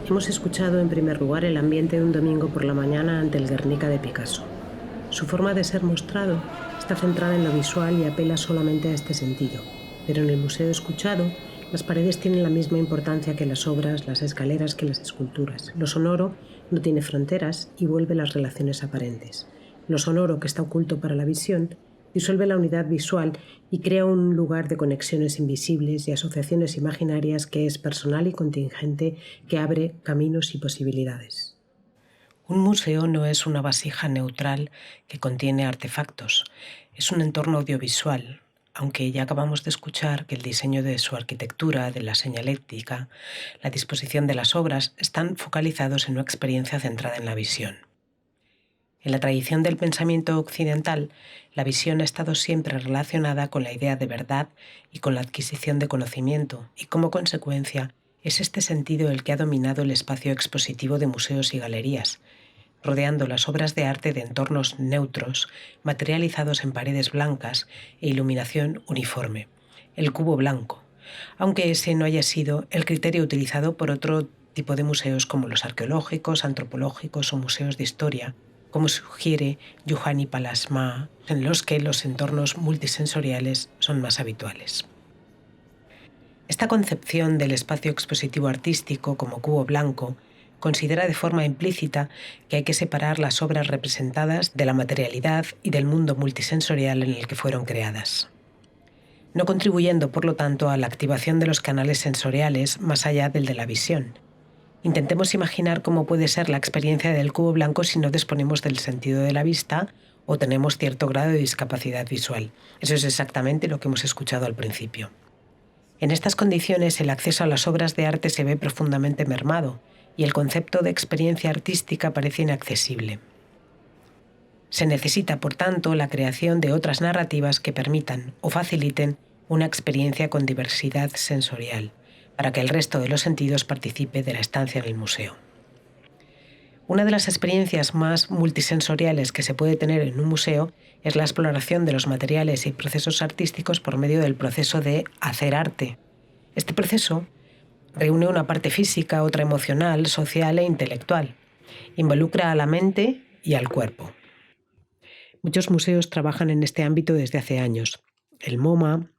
Hemos escuchado en primer lugar el ambiente de un domingo por la mañana ante el Guernica de Picasso. Su forma de ser mostrado está centrada en lo visual y apela solamente a este sentido, pero en el museo escuchado las paredes tienen la misma importancia que las obras, las escaleras que las esculturas. Lo sonoro no tiene fronteras y vuelve las relaciones aparentes. Lo sonoro, que está oculto para la visión, disuelve la unidad visual y crea un lugar de conexiones invisibles y asociaciones imaginarias que es personal y contingente, que abre caminos y posibilidades. Un museo no es una vasija neutral que contiene artefactos, es un entorno audiovisual, aunque ya acabamos de escuchar que el diseño de su arquitectura, de la señalética, la disposición de las obras están focalizados en una experiencia centrada en la visión. En la tradición del pensamiento occidental, la visión ha estado siempre relacionada con la idea de verdad y con la adquisición de conocimiento, y como consecuencia, es este sentido el que ha dominado el espacio expositivo de museos y galerías, rodeando las obras de arte de entornos neutros, materializados en paredes blancas e iluminación uniforme, el cubo blanco, aunque ese no haya sido el criterio utilizado por otro tipo de museos como los arqueológicos, antropológicos o museos de historia, como sugiere Juhani Pallasmaa, en los que los entornos multisensoriales son más habituales. Esta concepción del espacio expositivo artístico como cubo blanco considera de forma implícita que hay que separar las obras representadas de la materialidad y del mundo multisensorial en el que fueron creadas, no contribuyendo, por lo tanto, a la activación de los canales sensoriales más allá del de la visión. Intentemos imaginar cómo puede ser la experiencia del cubo blanco si no disponemos del sentido de la vista o tenemos cierto grado de discapacidad visual. Eso es exactamente lo que hemos escuchado al principio. En estas condiciones, el acceso a las obras de arte se ve profundamente mermado y el concepto de experiencia artística parece inaccesible. Se necesita, por tanto, la creación de otras narrativas que permitan o faciliten una experiencia con diversidad sensorial, para que el resto de los sentidos participe de la estancia en el museo. Una de las experiencias más multisensoriales que se puede tener en un museo es la exploración de los materiales y procesos artísticos por medio del proceso de hacer arte. Este proceso reúne una parte física, otra emocional, social e intelectual. Involucra a la mente y al cuerpo. Muchos museos trabajan en este ámbito desde hace años. El MoMA,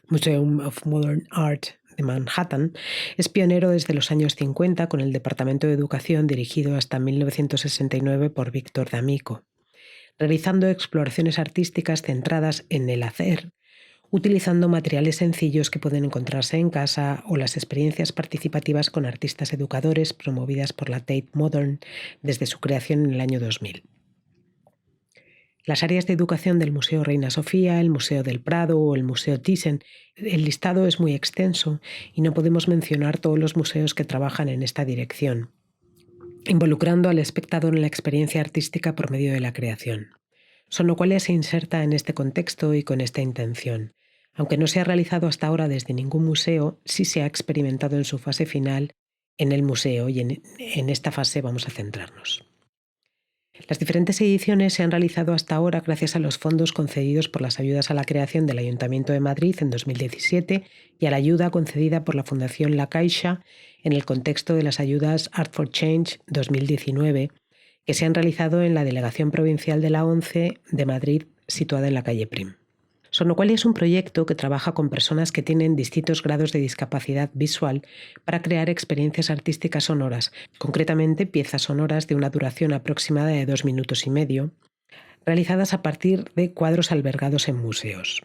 Museum of Modern Art de Manhattan, es pionero desde los años 50 con el Departamento de Educación dirigido hasta 1969 por Victor D'Amico, realizando exploraciones artísticas centradas en el hacer, utilizando materiales sencillos que pueden encontrarse en casa o las experiencias participativas con artistas educadores promovidas por la Tate Modern desde su creación en el año 2000. Las áreas de educación del Museo Reina Sofía, el Museo del Prado o el Museo Thyssen, el listado es muy extenso y no podemos mencionar todos los museos que trabajan en esta dirección, involucrando al espectador en la experiencia artística por medio de la creación. Sonoqualia se inserta en este contexto y con esta intención. Aunque no se ha realizado hasta ahora desde ningún museo, sí se ha experimentado en su fase final en el museo y en esta fase vamos a centrarnos. Las diferentes ediciones se han realizado hasta ahora gracias a los fondos concedidos por las ayudas a la creación del Ayuntamiento de Madrid en 2017 y a la ayuda concedida por la Fundación La Caixa en el contexto de las ayudas Art for Change 2019, que se han realizado en la Delegación Provincial de la ONCE de Madrid, situada en la calle Prim. Sonoqualia es un proyecto que trabaja con personas que tienen distintos grados de discapacidad visual para crear experiencias artísticas sonoras, concretamente piezas sonoras de una duración aproximada de 2 minutos y medio, realizadas a partir de cuadros albergados en museos.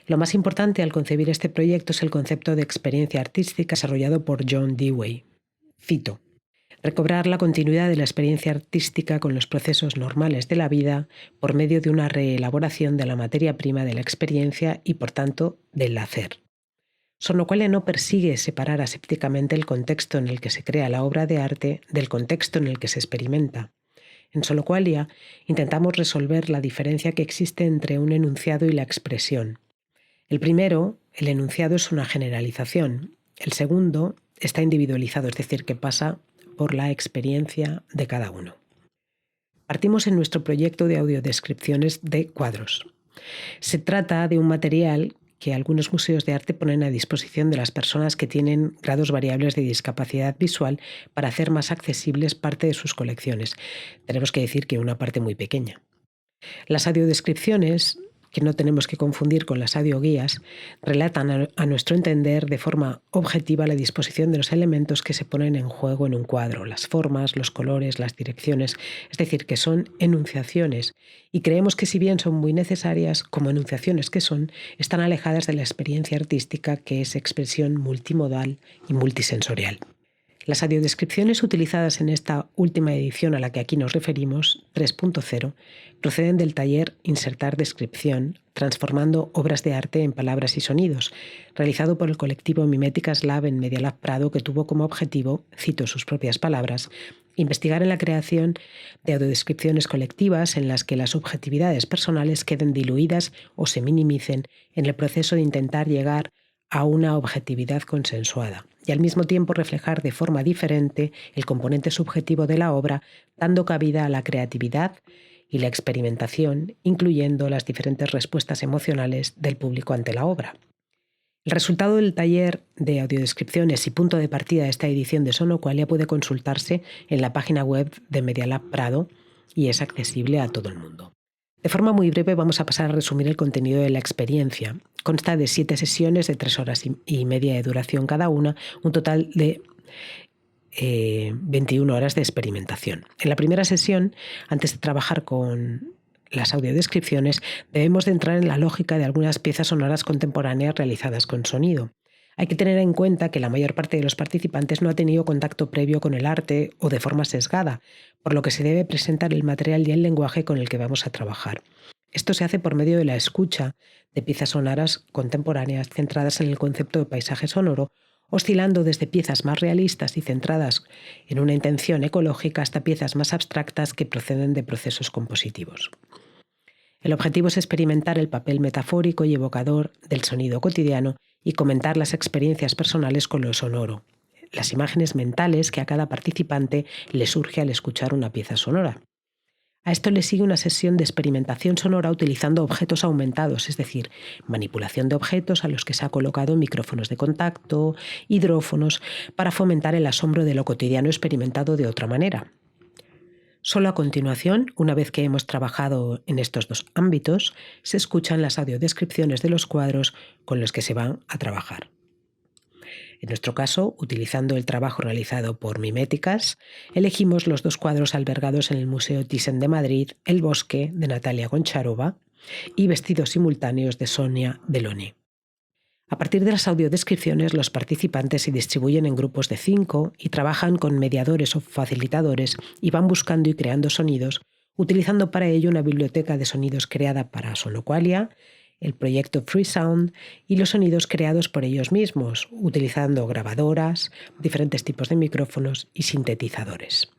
Lo más importante al concebir este proyecto es el concepto de experiencia artística desarrollado por John Dewey. Cito: recobrar la continuidad de la experiencia artística con los procesos normales de la vida por medio de una reelaboración de la materia prima de la experiencia y, por tanto, del hacer. Sonoqualia no persigue separar asépticamente el contexto en el que se crea la obra de arte del contexto en el que se experimenta. En Sonoqualia intentamos resolver la diferencia que existe entre un enunciado y la expresión. El primero, el enunciado, es una generalización. El segundo está individualizado, es decir, que pasa por la experiencia de cada uno. Partimos en nuestro proyecto de audiodescripciones de cuadros. Se trata de un material que algunos museos de arte ponen a disposición de las personas que tienen grados variables de discapacidad visual para hacer más accesibles parte de sus colecciones. Tenemos que decir que una parte muy pequeña. Las audiodescripciones, que no tenemos que confundir con las audioguías, relatan a nuestro entender de forma objetiva la disposición de los elementos que se ponen en juego en un cuadro, las formas, los colores, las direcciones, es decir, que son enunciaciones, y creemos que si bien son muy necesarias, como enunciaciones que son, están alejadas de la experiencia artística, que es expresión multimodal y multisensorial. Las audiodescripciones utilizadas en esta última edición a la que aquí nos referimos, 3.0, proceden del taller Insertar descripción, transformando obras de arte en palabras y sonidos, realizado por el colectivo Miméticas Lab en Media Lab Prado, que tuvo como objetivo, cito sus propias palabras, investigar en la creación de audiodescripciones colectivas en las que las subjetividades personales queden diluidas o se minimicen en el proceso de intentar llegar a una objetividad consensuada y al mismo tiempo reflejar de forma diferente el componente subjetivo de la obra, dando cabida a la creatividad y la experimentación, incluyendo las diferentes respuestas emocionales del público ante la obra. El resultado del taller de audiodescripciones y punto de partida de esta edición de Sonoqualia puede consultarse en la página web de Media Lab Prado y es accesible a todo el mundo. De forma muy breve vamos a pasar a resumir el contenido de la experiencia. Consta de 7 sesiones de 3 horas y media de duración cada una, un total de 21 horas de experimentación. En la primera sesión, antes de trabajar con las audiodescripciones, debemos de entrar en la lógica de algunas piezas sonoras contemporáneas realizadas con sonido. Hay que tener en cuenta que la mayor parte de los participantes no ha tenido contacto previo con el arte o de forma sesgada, por lo que se debe presentar el material y el lenguaje con el que vamos a trabajar. Esto se hace por medio de la escucha de piezas sonoras contemporáneas centradas en el concepto de paisaje sonoro, oscilando desde piezas más realistas y centradas en una intención ecológica hasta piezas más abstractas que proceden de procesos compositivos. El objetivo es experimentar el papel metafórico y evocador del sonido cotidiano y comentar las experiencias personales con lo sonoro, las imágenes mentales que a cada participante le surge al escuchar una pieza sonora. A esto le sigue una sesión de experimentación sonora utilizando objetos aumentados, es decir, manipulación de objetos a los que se ha colocado micrófonos de contacto, hidrófonos, para fomentar el asombro de lo cotidiano experimentado de otra manera. Solo a continuación, una vez que hemos trabajado en estos dos ámbitos, se escuchan las audiodescripciones de los cuadros con los que se van a trabajar. En nuestro caso, utilizando el trabajo realizado por Miméticas, elegimos los 2 cuadros albergados en el Museo Thyssen de Madrid, El bosque, de Natalia Goncharova, y Vestidos simultáneos, de Sonia Delaunay. A partir de las audiodescripciones, los participantes se distribuyen en grupos de 5 y trabajan con mediadores o facilitadores y van buscando y creando sonidos, utilizando para ello una biblioteca de sonidos creada para Sonoqualia, el proyecto Free Sound y los sonidos creados por ellos mismos, utilizando grabadoras, diferentes tipos de micrófonos y sintetizadores.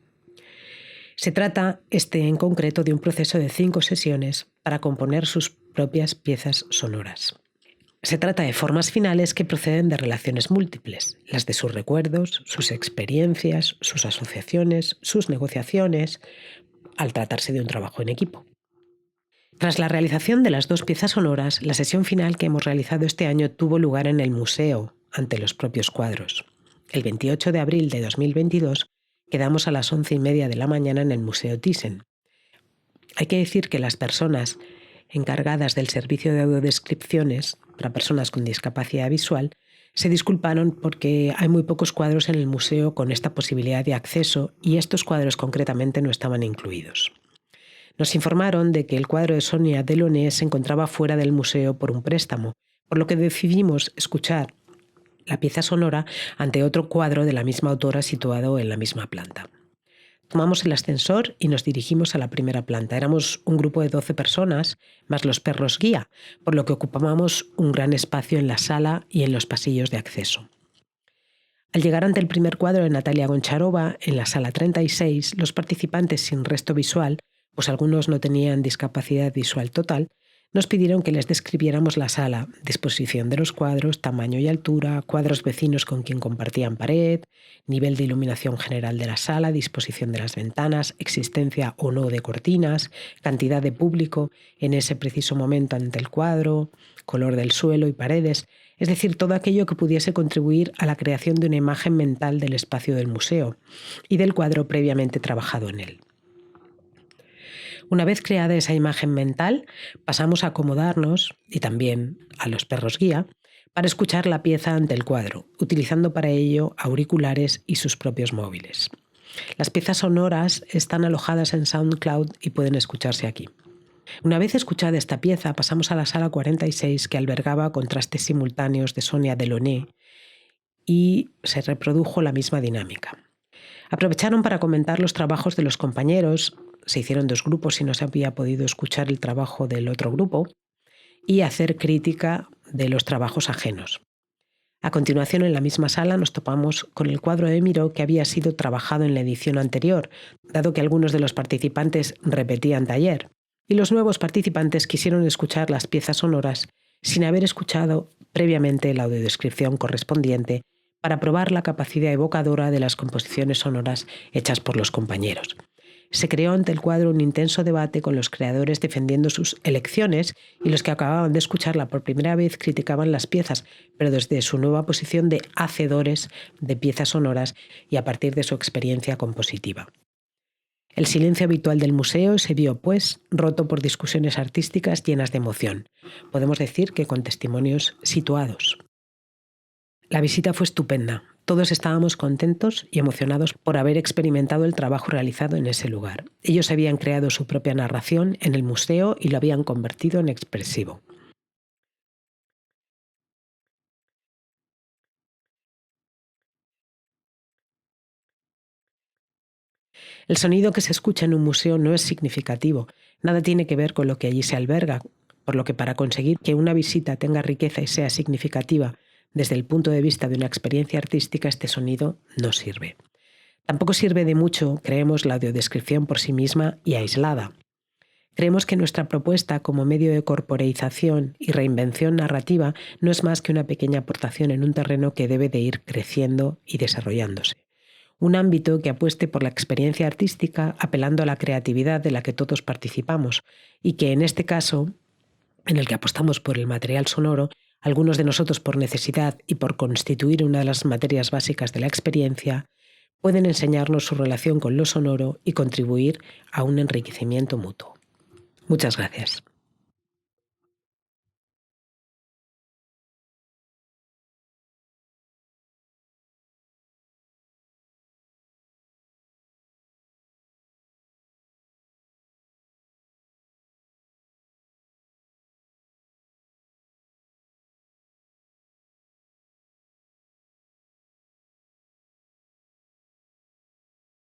Se trata, en concreto, de un proceso de 5 sesiones para componer sus propias piezas sonoras. Se trata de formas finales que proceden de relaciones múltiples, las de sus recuerdos, sus experiencias, sus asociaciones, sus negociaciones, al tratarse de un trabajo en equipo. Tras la realización de las 2 piezas sonoras, la sesión final que hemos realizado este año tuvo lugar en el museo, ante los propios cuadros. El 28 de abril de 2022 quedamos a las 11:30 de la mañana en el Museo Thyssen. Hay que decir que las personas encargadas del servicio de audiodescripciones para personas con discapacidad visual se disculparon porque hay muy pocos cuadros en el museo con esta posibilidad de acceso y estos cuadros concretamente no estaban incluidos. Nos informaron de que el cuadro de Sonia Delaunay se encontraba fuera del museo por un préstamo, por lo que decidimos escuchar la pieza sonora ante otro cuadro de la misma autora situado en la misma planta. Tomamos el ascensor y nos dirigimos a la primera planta. Éramos un grupo de 12 personas, más los perros guía, por lo que ocupábamos un gran espacio en la sala y en los pasillos de acceso. Al llegar ante el primer cuadro de Natalia Goncharova, en la sala 36, los participantes sin resto visual, pues algunos no tenían discapacidad visual total, Nos pidieron que les describiéramos la sala, disposición de los cuadros, tamaño y altura, cuadros vecinos con quien compartían pared, nivel de iluminación general de la sala, disposición de las ventanas, existencia o no de cortinas, cantidad de público en ese preciso momento ante el cuadro, color del suelo y paredes, es decir, todo aquello que pudiese contribuir a la creación de una imagen mental del espacio del museo y del cuadro previamente trabajado en él. Una vez creada esa imagen mental, pasamos a acomodarnos, y también a los perros guía, para escuchar la pieza ante el cuadro, utilizando para ello auriculares y sus propios móviles. Las piezas sonoras están alojadas en SoundCloud y pueden escucharse aquí. Una vez escuchada esta pieza, pasamos a la sala 46, que albergaba contrastes simultáneos de Sonia Delaunay, y se reprodujo la misma dinámica. Aprovecharon para comentar los trabajos de los compañeros, se hicieron 2 grupos si no se había podido escuchar el trabajo del otro grupo, y hacer crítica de los trabajos ajenos. A continuación, en la misma sala nos topamos con el cuadro de Miró que había sido trabajado en la edición anterior, dado que algunos de los participantes repetían taller, y los nuevos participantes quisieron escuchar las piezas sonoras sin haber escuchado previamente la audiodescripción correspondiente para probar la capacidad evocadora de las composiciones sonoras hechas por los compañeros. Se creó ante el cuadro un intenso debate con los creadores defendiendo sus elecciones y los que acababan de escucharla por primera vez criticaban las piezas, pero desde su nueva posición de hacedores de piezas sonoras y a partir de su experiencia compositiva. El silencio habitual del museo se vio, pues, roto por discusiones artísticas llenas de emoción. Podemos decir que con testimonios situados. La visita fue estupenda. Todos estábamos contentos y emocionados por haber experimentado el trabajo realizado en ese lugar. Ellos habían creado su propia narración en el museo y lo habían convertido en expresivo. El sonido que se escucha en un museo no es significativo, nada tiene que ver con lo que allí se alberga, por lo que para conseguir que una visita tenga riqueza y sea significativa desde el punto de vista de una experiencia artística, este sonido no sirve. Tampoco sirve de mucho, creemos, la audiodescripción por sí misma y aislada. Creemos que nuestra propuesta como medio de corporeización y reinvención narrativa no es más que una pequeña aportación en un terreno que debe de ir creciendo y desarrollándose. Un ámbito que apueste por la experiencia artística apelando a la creatividad de la que todos participamos y que en este caso, en el que apostamos por el material sonoro, algunos de nosotros por necesidad y por constituir una de las materias básicas de la experiencia, pueden enseñarnos su relación con lo sonoro y contribuir a un enriquecimiento mutuo. Muchas gracias.